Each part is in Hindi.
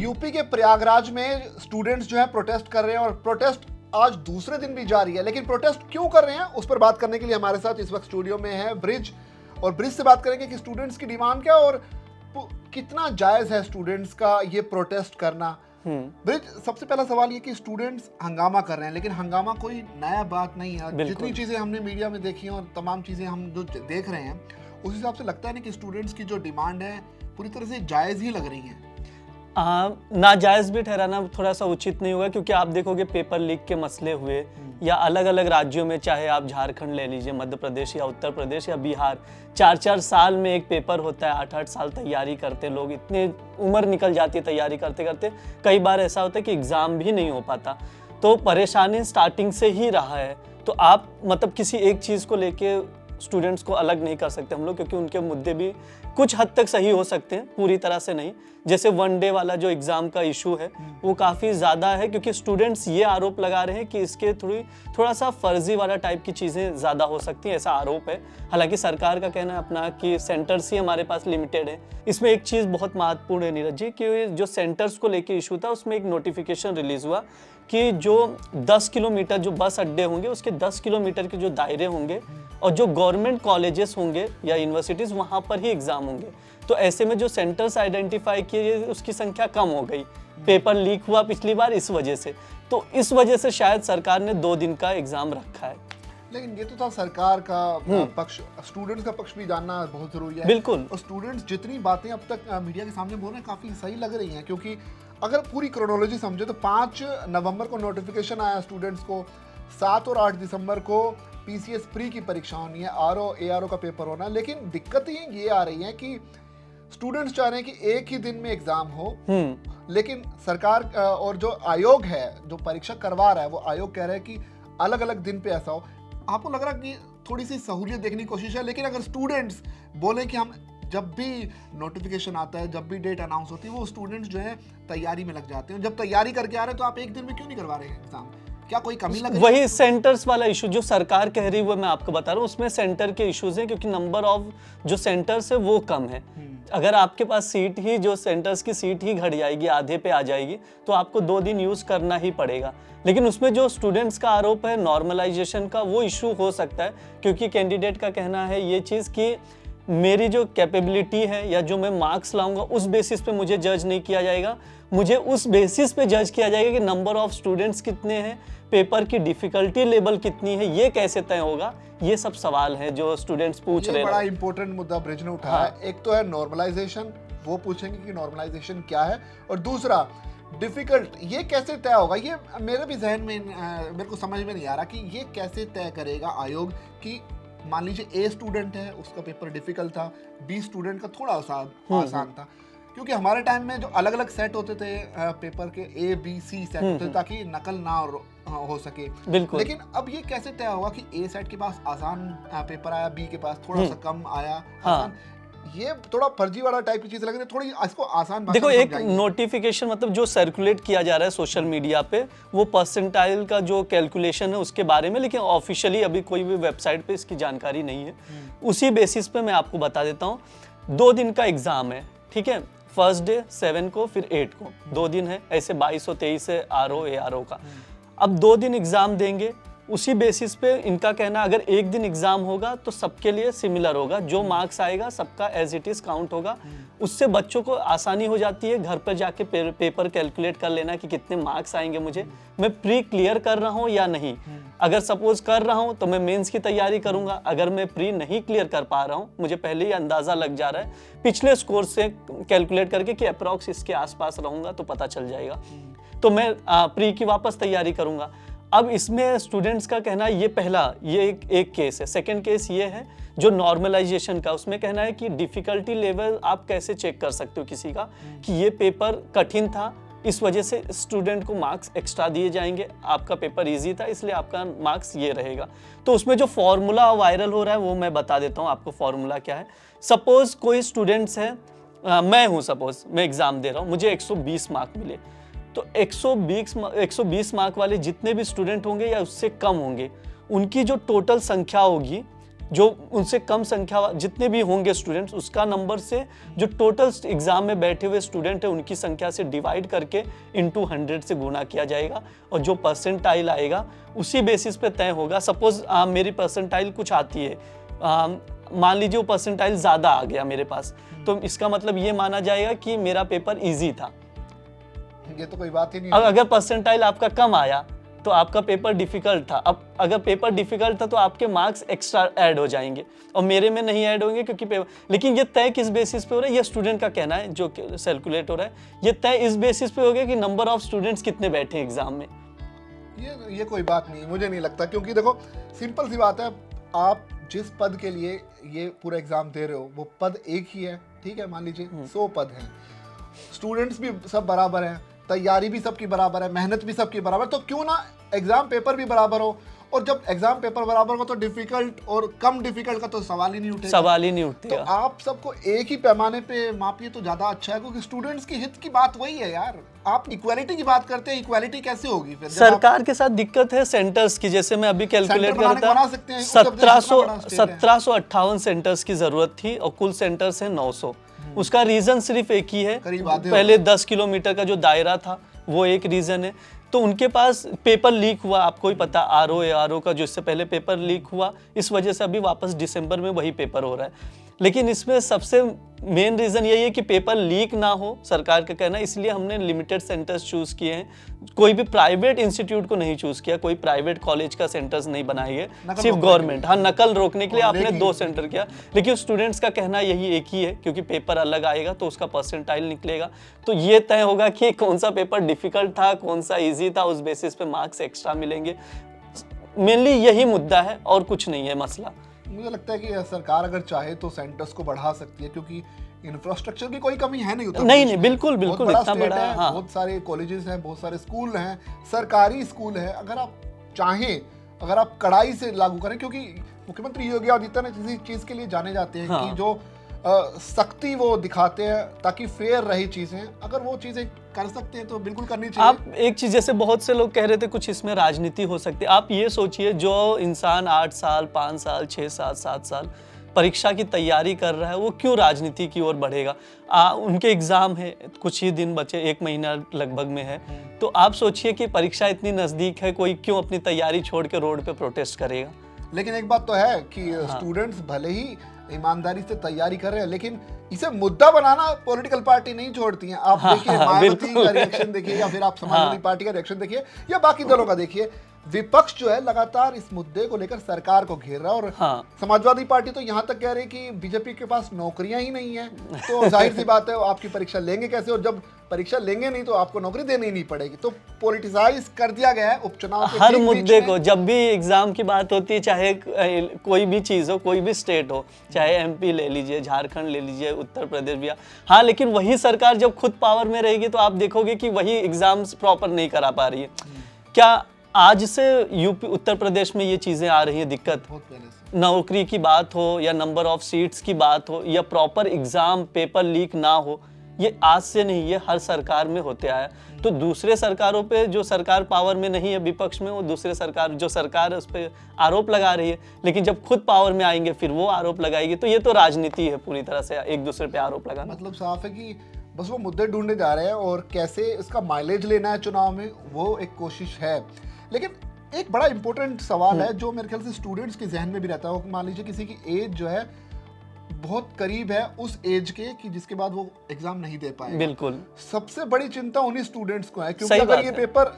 यूपी के प्रयागराज में स्टूडेंट्स जो है प्रोटेस्ट कर रहे हैं और प्रोटेस्ट आज दूसरे दिन भी जारी है। लेकिन प्रोटेस्ट क्यों कर रहे हैं उस पर बात करने के लिए हमारे साथ इस वक्त स्टूडियो में है ब्रिज, और ब्रिज से बात करेंगे कि स्टूडेंट्स की डिमांड क्या और कितना जायज है स्टूडेंट्स का ये प्रोटेस्ट करना। ब्रिज, सबसे पहला सवाल ये कि स्टूडेंट्स हंगामा कर रहे हैं, लेकिन हंगामा कोई नया बात नहीं है। जितनी चीजें हमने मीडिया में देखी हैं और तमाम चीजें हम जो देख रहे हैं उस हिसाब से लगता है ना कि स्टूडेंट्स की जो डिमांड है पूरी तरह से जायज ही लग रही है। नाजायज भी ठहराना थोड़ा सा उचित नहीं होगा, क्योंकि आप देखोगे पेपर लीक के मसले हुए या अलग अलग राज्यों में, चाहे आप झारखंड ले लीजिए, मध्य प्रदेश या उत्तर प्रदेश या बिहार, 4-4 साल में एक पेपर होता है, 8-8 साल तैयारी करते लोग, इतने उम्र निकल जाती है तैयारी करते करते। कई बार ऐसा होता है कि एग्ज़ाम भी नहीं हो पाता, तो परेशानी स्टार्टिंग से ही रहा है। तो आप मतलब किसी एक चीज़ को लेके स्टूडेंट्स को अलग नहीं कर सकते हम लोग, क्योंकि उनके मुद्दे भी कुछ हद तक सही हो सकते हैं, पूरी तरह से नहीं। जैसे 1 डे वाला जो एग्ज़ाम का इशू है वो काफ़ी ज़्यादा है, क्योंकि स्टूडेंट्स ये आरोप लगा रहे हैं कि इसके थोड़ा सा फर्जी वाला टाइप की चीज़ें ज़्यादा हो सकती हैं, ऐसा आरोप है। हालांकि सरकार का कहना है अपना कि सेंटर्स ही हमारे पास लिमिटेड है। इसमें एक चीज़ बहुत महत्वपूर्ण है नीरज जी, कि जो सेंटर्स को लेके इशू था उसमें एक नोटिफिकेशन रिलीज़ हुआ कि जो 10 किलोमीटर जो बस अड्डे होंगे उसके 10 किलोमीटर के जो दायरे होंगे और जो गवर्नमेंट कॉलेजेस होंगे या यूनिवर्सिटीज़, वहाँ पर ही एग्ज़ाम होंगे। तो ऐसे में जो सेंटर्स आइडेंटिफाई किए उसकी संख्या कम हो गई। पेपर लीक हुआ पिछली बार इस वजह से, तो इस वजह से शायद सरकार ने 2 दिन का एग्ज़ाम रखा है। लेकिन ये तो था सरकार का पक्ष, स्टूडेंट्स का पक्ष भी जानना बहुत जरूरी है। बिल्कुल। और स्टूडेंट्स जितनी बातें अब तक मीडिया के सामने बोल रहे हैं काफ़ी सही लग रही हैं, क्योंकि अगर पूरी क्रोनोलॉजी समझे तो 5 नवंबर को नोटिफिकेशन आया स्टूडेंट्स को, 7 और 8 दिसंबर को पीसीएस प्री की परीक्षा होनी है, आरओ एआरओ का पेपर होना है। लेकिन दिक्कतें ये आ रही हैं कि स्टूडेंट्स चाह रहे हैं कि एक ही दिन में एग्जाम हो, लेकिन सरकार और जो आयोग है जो परीक्षा करवा रहा है वो आयोग कह रहा है कि अलग अलग दिन पे ऐसा हो। आपको लग रहा है कि थोड़ी सी सहूलियत देखने की कोशिश है, लेकिन अगर स्टूडेंट्स बोले कि हम जब भी नोटिफिकेशन आता है, जब भी डेट अनाउंस होती है, वो स्टूडेंट्स जो है तैयारी में लग जाते हैं। जब तैयारी करके आ रहे हैं तो आप एक दिन में क्यों नहीं करवा रहे हैं एग्जाम? क्या कोई कमी लग रही है? वही सेंटर्स वाला इशू जो सरकार कह रही है वो मैं आपको बता रहा हूँ, उसमें सेंटर के इश्यूज हैं, क्योंकि नंबर ऑफ जो सेंटर्स है वो कम है। अगर आपके पास सीट ही, जो सेंटर्स की सीट ही घट जाएगी, आधे पे आ जाएगी, तो आपको 2 दिन यूज करना ही पड़ेगा। लेकिन उसमें जो स्टूडेंट्स का आरोप है नॉर्मलाइजेशन का, वो इशू हो सकता है, क्योंकि कैंडिडेट का कहना है ये चीज़ कि मेरी जो कैपेबिलिटी है या जो मैं मार्क्स लाऊंगा उस बेसिस पे मुझे जज नहीं किया जाएगा, मुझे उस बेसिस पे जज किया जाएगा कि नंबर ऑफ स्टूडेंट्स कितने हैं, पेपर की डिफिकल्टी लेवल कितनी है, ये कैसे तय होगा। ये सब सवाल हैं जो स्टूडेंट्स पूछ रहे हैं। बड़ा इंपॉर्टेंट मुद्दा ब्रिज ने उठाया है। एक तो है नॉर्मलाइजेशन, वो पूछेंगे कि नॉर्मलाइजेशन क्या है, और दूसरा डिफिकल्ट, ये कैसे तय होगा। ये मेरे भी जहन में मेरे को समझ में नहीं आ रहा कि ये कैसे तय करेगा आयोग कि मान लीजिए ए स्टूडेंट है, उसका पेपर डिफिकल्ट था, बी स्टूडेंट का थोड़ा आसान था, क्योंकि हमारे टाइम में जो अलग अलग सेट होते थे पेपर के, ए बी सी सेट होते थे ताकि नकल ना हो सके। बिल्कुल। लेकिन अब ये कैसे तय होगा कि ए सेट के पास आसान पेपर आया, बी के पास थोड़ा सा कम आया आसान? ये थोड़ा फर्जी वाला टाइप की चीज लग रही है, थोड़ी इसको आसान भाषा देखो, में एक समझाइए। नोटिफिकेशन मतलब जो सर्कुलेट किया जा रहा है सोशल मीडिया पे, वो परसेंटाइल का जो कैलकुलेशन है उसके बारे में, लेकिन ऑफिशियली अभी कोई भी वेबसाइट पे इसकी जानकारी नहीं है। उसी बेसिस पे मैं आपको बता देता हूँ, 2 दिन का एग्जाम है, ठीक है। फर्स्ट डे 7 को, फिर 8 को, 2 दिन है। ऐसे 22 और 23 है आरओ एआरओ का। अब 2 दिन एग्जाम देंगे, उसी बेसिस पे इनका कहना अगर एक दिन एग्जाम होगा तो सबके लिए सिमिलर होगा, जो मार्क्स आएगा सबका एज इट इज काउंट होगा। उससे बच्चों को आसानी हो जाती है घर पर जाके पेपर कैलकुलेट कर लेना कि कितने मार्क्स आएंगे मुझे, मैं प्री क्लियर कर रहा हूँ या नहीं। अगर सपोज कर रहा हूँ तो मैं मेंस की तैयारी करूंगा, अगर मैं प्री नहीं क्लियर कर पा रहा हूँ, मुझे पहले ही अंदाजा लग जा रहा है पिछले स्कोर से कैलकुलेट करके कि अप्रॉक्स इसके आसपास रहूंगा तो पता चल जाएगा, तो मैं प्री की वापस तैयारी करूंगा। अब इसमें स्टूडेंट्स का कहना है, ये पहला, ये एक केस है। सेकंड केस ये है जो नॉर्मलाइजेशन का, उसमें कहना है कि डिफिकल्टी लेवल आप कैसे चेक कर सकते हो किसी का कि ये पेपर कठिन था, इस वजह से स्टूडेंट को मार्क्स एक्स्ट्रा दिए जाएंगे, आपका पेपर इजी था इसलिए आपका मार्क्स ये रहेगा। तो उसमें जो फॉर्मूला वायरल हो रहा है वो मैं बता देता हूँ आपको फॉर्मूला क्या है। सपोज कोई स्टूडेंट्स है, मैं हूँ, सपोज मैं एग्जाम दे रहा हूँ, मुझे 120 मार्क मिले, तो 120 मार्क वाले जितने भी स्टूडेंट होंगे या उससे कम होंगे, उनकी जो टोटल संख्या होगी जो उनसे कम संख्या जितने भी होंगे स्टूडेंट्स, उसका नंबर से जो टोटल एग्जाम में बैठे हुए स्टूडेंट है उनकी संख्या से डिवाइड करके इनटू 100 से गुणा किया जाएगा, और जो परसेंटाइल आएगा उसी बेसिस पे तय होगा। सपोज मेरी परसेंटाइल कुछ आती है, मान लीजिए वो परसेंटाइल ज़्यादा आ गया मेरे पास, तो इसका मतलब ये माना जाएगा कि मेरा पेपर ईजी था। ये तो कोई बात ही नहीं अब है। अगर परसेंटाइल आपका कम आया तो आपका पेपर डिफिकल्ट था। अब अगर पेपर डिफिकल्ट था तो आपके मार्क्स एक्स्ट्रा ऐड हो जाएंगे, और मेरे में नहीं ऐड होंगे क्योंकि पेपर। लेकिन ये तय किस बेसिस पे हो रहा है, ये स्टूडेंट का कहना है जो कैलकुलेट हो रहा है, ये तय इस बेसिस पे हो गया कि नंबर ऑफ स्टूडेंट्स कितने बैठे एग्जाम में। ये कोई बात नहीं, मुझे नहीं लगता, क्योंकि देखो सिंपल सी बात है, आप जिस पद के लिए ये पूरा एग्जाम दे रहे हो वो पद एक ही है, ठीक है, मान लीजिए 100 पद हैं, स्टूडेंट्स भी सब बराबर हैं, तैयारी भी सबकी बराबर है, मेहनत भी सबकी बराबर, तो क्यों ना एग्जाम पेपर भी बराबर हो। और जब एग्जाम पेपर बराबर हो तो डिफिकल्ट और कम डिफिकल्ट का तो सवाल ही नहीं उठेगा। सवाल ही नहीं तो उठेगा। आप सबको एक ही पैमाने पे मापिए तो ज्यादा अच्छा है, क्योंकि स्टूडेंट्स की हित की बात वही है यार। आप इक्वालिटी की बात करते हैं, इक्वालिटी कैसे होगी फिर? सरकार के साथ दिक्कत है सेंटर्स की, जैसे मैं अभी कैलकुलेट सेंटर बनाने को बना करता, सकते हैं, उत्तर प्रदेश इतना बड़ा स्टेट है। 1758 सेंटर्स की जरूरत थी और कुल सेंटर्स हैं 900। उसका रीजन सिर्फ एक ही है, करीब आधे पहले 10 किलोमीटर का जो दायरा था वो एक रीजन है। तो उनके पास पेपर लीक हुआ, आपको ही पता, आरओ का जो इससे पहले पेपर लीक हुआ, इस वजह से अभी वापस दिसंबर में वही पेपर हो रहा है। लेकिन इसमें सबसे मेन रीज़न यही है कि पेपर लीक ना हो, सरकार का कहना है, इसलिए हमने लिमिटेड सेंटर्स चूज़ किए हैं। कोई भी प्राइवेट इंस्टीट्यूट को नहीं चूज़ किया, कोई प्राइवेट कॉलेज का सेंटर्स नहीं बनाए है, सिर्फ गवर्नमेंट। हाँ, नकल रोकने के लिए आपने 2 सेंटर किया, लेकिन स्टूडेंट्स का कहना यही एक ही है, क्योंकि पेपर अलग आएगा तो उसका परसेंटाइल निकलेगा, तो ये तय होगा कि कौन सा पेपर डिफिकल्ट था, कौन सा ईजी था, उस बेसिस पे मार्क्स एक्स्ट्रा मिलेंगे। मेनली यही मुद्दा है और कुछ नहीं है मसला। मुझे लगता है कि सरकार अगर चाहे तो सेंटर्स को बढ़ा सकती है, क्योंकि इंफ्रास्ट्रक्चर की कोई कमी है नहीं उत्तर नहीं, प्रदेश में। बिल्कुल बहुत बड़ा इतना स्टेट बड़ा है, हाँ। बहुत सारे कॉलेजेस हैं, बहुत सारे स्कूल हैं, सरकारी स्कूल है। अगर आप चाहें, अगर आप कड़ाई से लागू करें, क्योंकि मुख्यमंत्री योगी आदित्यनाथ इसी चीज के लिए जाने जाते हैं कि जो सख्ती वो दिखाते हैं ताकि फेयर रही चीजें, अगर वो चीजें कर सकते हैं तो बिल्कुल करनी चाहिए। आप एक चीज, जैसे बहुत से लोग कह रहे थे कुछ इसमें राजनीति हो सकती है, आप ये सोचिए जो इंसान 8 साल 5 साल 6 साल 7 साल परीक्षा की तैयारी कर रहा है, वो क्यों राजनीति की ओर बढ़ेगा? उनके एग्जाम है, कुछ ही दिन बचे, 1 महीना लगभग में है, तो आप सोचिए कि परीक्षा इतनी नजदीक है, कोई क्यों अपनी तैयारी छोड़ के रोड पे प्रोटेस्ट करेगा? लेकिन एक बात तो है कि स्टूडेंट्स भले ही ईमानदारी से तैयारी कर रहे हैं, लेकिन इसे मुद्दा बनाना पॉलिटिकल पार्टी नहीं छोड़ती हैं। आप देखिए मायावती का रिएक्शन देखिए, या फिर आप समाजवादी पार्टी का रिएक्शन देखिए, या बाकी दलों का देखिए। विपक्ष जो है लगातार इस मुद्दे को लेकर सरकार को घेर रहा है, और समाजवादी पार्टी तो यहाँ तक कह रही है कि बीजेपी के पास नौकरियां ही नहीं है, तो जाहिर सी बात है वो आपकी परीक्षा लेंगे कैसे, और जब परीक्षा लेंगे नहीं तो आपको नौकरी देनी ही नहीं पड़ेगी। तो पॉलिटिसाइज कर दिया गया है उपचुनाव के हर मुद्दे को। जब भी एग्जाम की बात होती है, चाहे कोई भी चीज़ हो, कोई भी स्टेट हो, चाहे एमपी ले लीजिए, झारखंड ले लीजिए, उत्तर प्रदेश भी, हाँ, लेकिन वही सरकार जब खुद पावर में रहेगी तो आप देखोगे कि वही एग्जाम्स प्रॉपर नहीं करा पा रही है। क्या आज से यूपी उत्तर प्रदेश में ये चीज़ें आ रही हैं दिक्कत? बहुत पहले से। नौकरी की बात हो या नंबर ऑफ सीट्स की बात हो या प्रॉपर एग्जाम पेपर लीक ना हो, ये आज से नहीं, ये हर सरकार में होते आया। तो दूसरे सरकारों पे, जो सरकार पावर में नहीं है विपक्ष में, वो दूसरे सरकार, जो सरकार है उस पर आरोप लगा रही है, लेकिन जब खुद पावर में आएंगे फिर वो आरोप लगाएगी। तो ये तो राजनीति है पूरी तरह से, एक दूसरे पे आरोप लगाना। मतलब साफ है कि बस वो मुद्दे ढूंढने जा रहे हैं, और कैसे इसका माइलेज लेना है चुनाव में, वो एक कोशिश है। लेकिन एक बड़ा इंपॉर्टेंट सवाल है जो मेरे ख्याल से स्टूडेंट्स के जहन में भी रहता है। मान लीजिए किसी की एज जो है बहुत करीब है उस एज के कि जिसके बाद वो एग्जाम नहीं दे पाए। बिल्कुल, सबसे बड़ी चिंता उन्हीं स्टूडेंट्स को है, क्योंकि अगर ये पेपर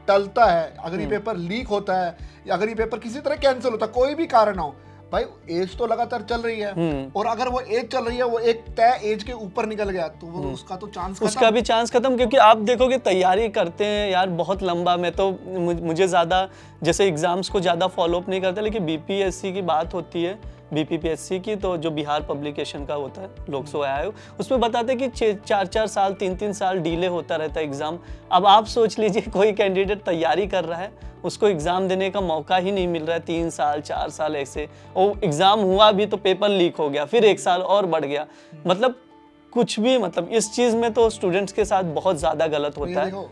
टलता है, अगर ये पेपर लीक होता है, या अगर ये पेपर किसी तरह कैंसिल होता है, कोई भी कारण हो, भाई एज तो लगातार चल रही है, और अगर वो एज चल रही है, वो एक तय एज के ऊपर निकल गया तो वो उसका तो चांस खत्म। उसका भी चांस खत्म, क्योंकि आप देखोगे तैयारी करते हैं यार बहुत लंबा। मैं तो मुझे ज़्यादा जैसे एग्जाम्स को ज़्यादा फॉलोअप नहीं करता, लेकिन बीपीएससी की बात होती है, बीपीपीएससी की, तो जो बिहार पब्लिकेशन का होता है, लोक सेवा आयोग, उसमें बताते हैं कि 4-4 साल 3-3 साल डिले होता रहता है एग्ज़ाम। अब आप सोच लीजिए कोई कैंडिडेट तैयारी कर रहा है, उसको एग्ज़ाम देने का मौका ही नहीं मिल रहा है, 3 साल 4 साल ऐसे, और एग्ज़ाम हुआ भी तो पेपर लीक हो गया, फिर 1 साल और बढ़ गया। मतलब कुछ भी, मतलब इस चीज़ में तो स्टूडेंट्स के साथ बहुत ज़्यादा गलत होता है। देखो,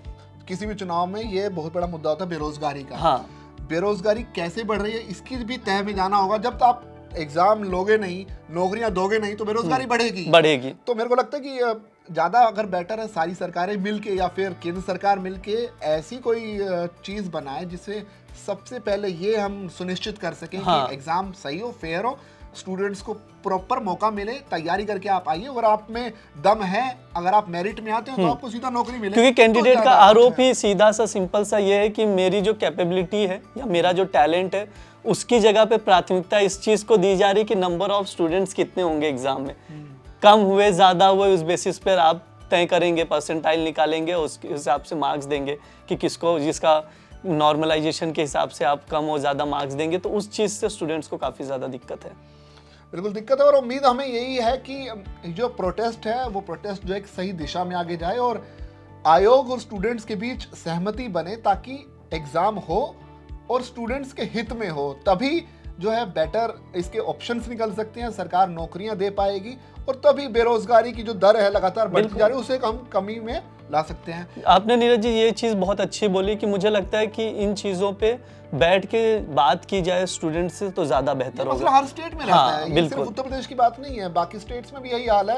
किसी भी चुनाव में ये बहुत बड़ा मुद्दा होता है बेरोजगारी का। हाँ, बेरोजगारी कैसे बढ़ रही है इसकी भी तह में जाना होगा। जब आप एग्जाम लोगे नहीं, नौकरियां दोगे नहीं तो बेरोजगारी बढ़ेगी। तो मेरे को लगता है कि ज़्यादा अगर बेटर है सारी सरकारें मिलके या फिर केंद्र सरकार मिलके ऐसी कोई चीज़ बनाए जिससे सबसे पहले ये हम सुनिश्चित कर सकें कि एग्जाम सही हो, फेयर हो, स्टूडेंट्स को प्रॉपर मौका मिले, तैयारी करके आप आइए, अगर आप में दम है, अगर आप मेरिट में आते हो तो आपको सीधा नौकरी मिले। क्योंकि कैंडिडेट का आरोप ही सीधा सा सिंपल सा ये है कि मेरी जो कैपेबिलिटी है या मेरा जो टैलेंट है उसकी जगह पे प्राथमिकता इस चीज को दी जा रही है कि नंबर ऑफ स्टूडेंट्स कितने होंगे एग्जाम में, कम हुए ज्यादा हुए उस बेसिस पर आप तय करेंगे, परसेंटाइल निकालेंगे, उसके हिसाब से मार्क्स देंगे कि किसको, जिसका नॉर्मलाइजेशन के हिसाब से आप कम और ज़्यादा मार्क्स देंगे, तो उस चीज़ से स्टूडेंट्स को काफ़ी ज़्यादा दिक्कत है। बिल्कुल दिक्कत है, और उम्मीद हमें यही है कि जो प्रोटेस्ट है वो प्रोटेस्ट जो एक सही दिशा में आगे जाए और आयोग और स्टूडेंट्स के बीच सहमति बने ताकि एग्ज़ाम हो और स्टूडेंट्स के हित में हो, तभी जो है बेटर इसके ऑप्शंस निकल सकते हैं, सरकार नौकरियां दे पाएगी और तभी बेरोजगारी की जो दर है लगातार बढ़ती जा रही है उसे हम कमी में ला सकते हैं। आपने नीरज जी ये चीज़ बहुत अच्छी बोली कि मुझे लगता है कि इन चीज़ों पे बैठ के बात की जाए स्टूडेंट्स से तो ज़्यादा बेहतर होगा। हर स्टेट में रहता है, ये सिर्फ उत्तर प्रदेश की बात नहीं है, बाकी स्टेट्स में भी यही हाल है।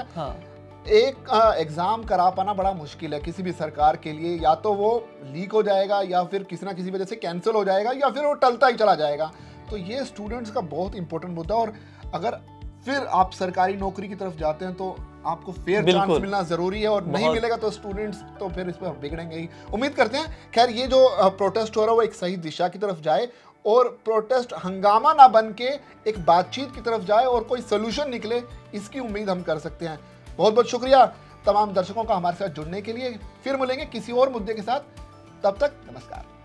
एक एग्जाम करा पाना बड़ा मुश्किल है किसी भी सरकार के लिए, या तो वो लीक हो जाएगा या फिर किसी ना किसी वजह से कैंसिल हो जाएगा या फिर वो टलता ही चला जाएगा। तो ये स्टूडेंट्स का बहुत इंपॉर्टेंट मुद्दा, और अगर फिर आप सरकारी नौकरी की तरफ जाते हैं तो आपको फेयर चांस मिलना जरूरी है, और नहीं मिलेगा तो स्टूडेंट्स तो फिर इस पर बिगड़ेंगे ही। उम्मीद करते हैं खैर ये जो प्रोटेस्ट हो रहा है वो एक सही दिशा की तरफ जाए और प्रोटेस्ट हंगामा ना बन के एक बातचीत की तरफ जाए और कोई सोल्यूशन निकले, इसकी उम्मीद हम कर सकते हैं। बहुत बहुत शुक्रिया तमाम दर्शकों का हमारे साथ जुड़ने के लिए। फिर मिलेंगे किसी और मुद्दे के साथ, तब तक नमस्कार।